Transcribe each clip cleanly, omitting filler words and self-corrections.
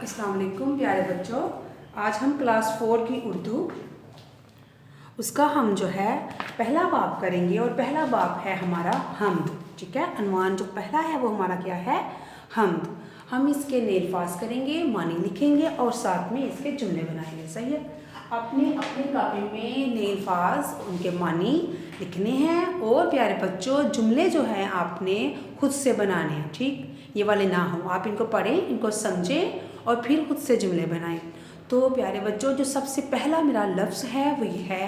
अस्सलाम वालेकुम प्यारे बच्चों। आज हम क्लास 4 की उर्दू उसका हम जो है पहला बाब करेंगे और पहला बाब है हमारा हम्द। ठीक है, अनवान जो पहला है वो हमारा क्या है, हम्द। हम इसके नेलफाज करेंगे, मानी लिखेंगे और साथ में इसके जुमले बनाएंगे। सही है, अपने कापी में नेलफाज उनके मानी लिखने हैं और प्यारे बच्चों जुमले जो हैं आपने खुद से बनाने हैं। ठीक, ये वाले ना हो, आप इनको पढ़ें, इनको समझें और फिर खुद से जुमले बनाएं। तो प्यारे बच्चों जो सबसे पहला मेरा लफ्ज़ है वो ये है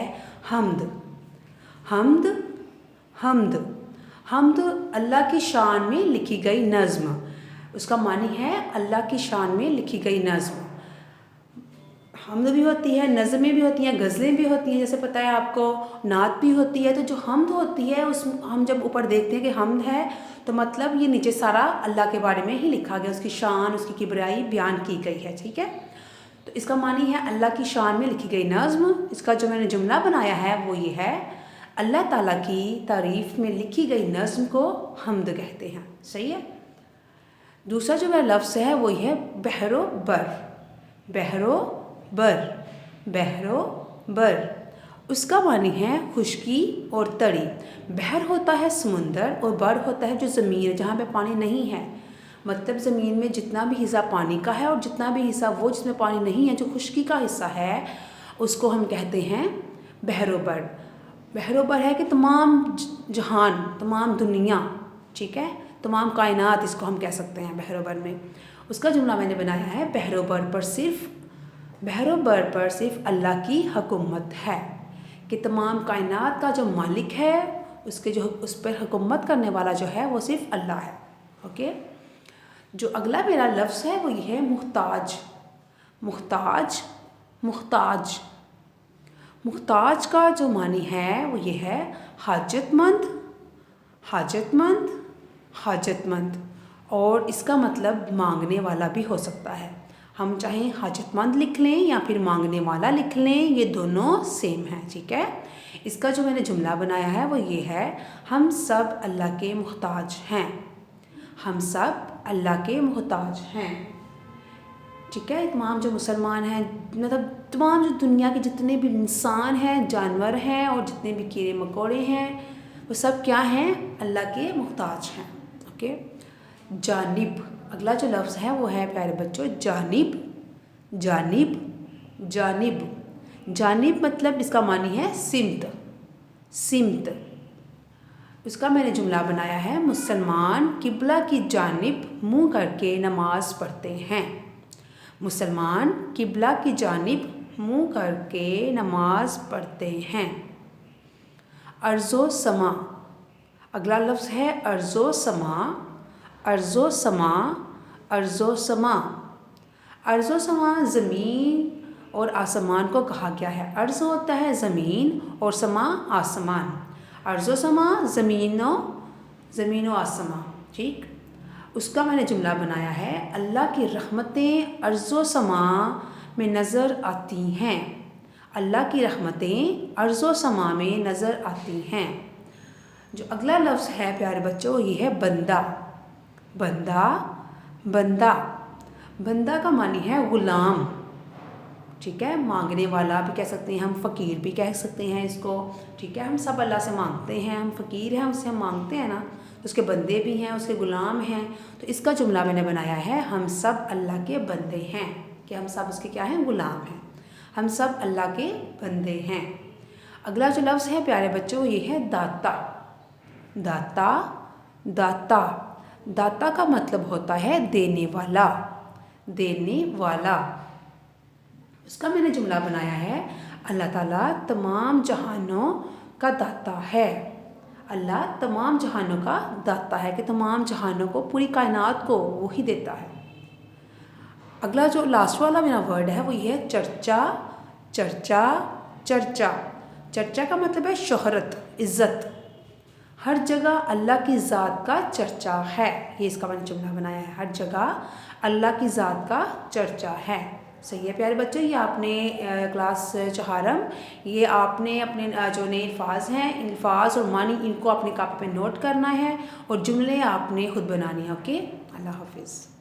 हम्द। हम्द हम्द हम्द अल्लाह की शान में लिखी गई नज़्म। उसका मानी है अल्लाह की शान में लिखी गई नज़्म। हम्द भी होती है, नज़में भी होती हैं, गज़लें भी होती हैं, जैसे पता है आपको, नात भी होती है। तो जो हम्द होती है उस हम जब ऊपर देखते हैं कि हम्द है तो मतलब ये नीचे सारा अल्लाह के बारे में ही लिखा गया, उसकी शान, उसकी किबरियाई बयान की गई है। ठीक है, तो इसका मानी है अल्लाह की शान में लिखी गई नज़्म। इसका जो मैंने जुमला बनाया है वो ये है, अल्लाह ताला की तारीफ़ में लिखी गई नज़्म को हम्द कहते हैं। सही है। दूसरा जो मेरा लफ्ज़ है वो ये है बहरो बर। बहरो बर, बहरो बर, उसका मानी है खुशकी और तड़ी। बहर होता है समुंदर और बर होता है जो ज़मीन है, जहाँ पे पानी नहीं है। मतलब ज़मीन में जितना भी हिस्सा पानी का है और जितना भी हिस्सा वो जिसमें पानी नहीं है, जो खुशकी का हिस्सा है, उसको हम कहते हैं बहरोबर। बहरोबर है कि तमाम जहान, तमाम दुनिया, ठीक है, तमाम कायनात, इसको हम कह सकते हैं बहरोबर में। उसका जुमला मैंने बनाया है बहरोबर पर सिर्फ अल्लाह की हुकूमत है, कि तमाम कायनात का जो मालिक है, उसके जो उस पर हुकूमत करने वाला जो है वो सिर्फ अल्लाह है। ओके, जो अगला मेरा लफ्ज़ है वो ये है मुहताज। मुहताज मुहताज मुहताज का जो मानी है वो ये है हाजतमंद, हाजतमंद, हाजतमंद। और इसका मतलब मांगने वाला भी हो सकता है। हम चाहें हाजतमंद लिख लें या फिर मांगने वाला लिख लें, ये दोनों सेम हैं। ठीक है, इसका जो मैंने जुमला बनाया है वो ये है, हम सब अल्लाह के मुहताज हैं। हम सब अल्लाह के मुहताज हैं। ठीक है, तमाम जो मुसलमान हैं, मतलब तमाम जो दुनिया के जितने भी इंसान हैं, जानवर हैं और जितने भी कीड़े मकोड़े हैं, वो सब क्या हैं, अल्लाह के मुहताज हैं। ओके, जानिब, अगला जो लफ्ज़ है वो है प्यारे बच्चों जानिब। जानिब जानिब जानिब मतलब इसका मानी है सिमत, सिमत। उसका मैंने जुमला बनाया है मुसलमान किबला की जानिब मुँह करके नमाज पढ़ते हैं। मुसलमान किबला की जानिब मुँह करके नमाज पढ़ते हैं। अर्ज़ो समा, अगला लफ्ज़ है अर्ज़ो समा। अर्ज़ो समा, अर्ज़ो समा, अर्ज़ो समा ज़मीन और आसमान को कहा गया है। अर्ज़ होता है ज़मीन और समा आसमान। अर्ज़ो समा ज़मीन व आसमान। ठीक, उसका मैंने जुमला बनाया है अल्लाह की रहमतें अर्ज़ो समा में नज़र आती हैं। अल्लाह की रहमतें अर्ज़ो समा में नज़र आती हैं। जो अगला लफ्ज़ है प्यारे बच्चों ये है बंदा। बंदा बंदा बंदा का मानी है ग़ुलाम। ठीक है, मांगने वाला भी कह सकते हैं, हम फ़कीर भी कह सकते हैं इसको। ठीक है, हम सब अल्लाह से मांगते हैं, हम फ़कीर हैं, उससे हम मांगते हैं ना, उसके बंदे भी हैं, उसके ग़ुलाम हैं। तो इसका जुमला मैंने बनाया है हम सब अल्लाह के बंदे हैं, कि हम सब उसके क्या हैं, ग़ुलाम हैं। हम सब अल्लाह के बंदे हैं। अगला जो लफ्ज़ है प्यारे बच्चों ये है दाता। दाता दाता दाता का मतलब होता है देने वाला, देने वाला। उसका मैंने जुमला बनाया है अल्लाह ताला तमाम जहानों का दाता है। अल्लाह तमाम जहानों का दाता है, कि तमाम जहानों को, पूरी कायनात को वो ही देता है। अगला जो लास्ट वाला मेरा वर्ड है वो ये है चर्चा। चर्चा चर्चा चर्चा का मतलब है शोहरत, इज़्ज़त। हर जगह अल्लाह की ज़ात का चर्चा है, ये इसका मैंने जुमला बनाया है, हर जगह अल्लाह की ज़ात का चर्चा है। सही है प्यारे बच्चों, ये आपने क्लास चहारम, ये आपने अपने जो नए अल्फाज हैं, अल्फाज और मानी, इनको अपनी कॉपी पे नोट करना है और जुमले आपने खुद बनाने हैं। ओके, अल्लाह हाफिज़।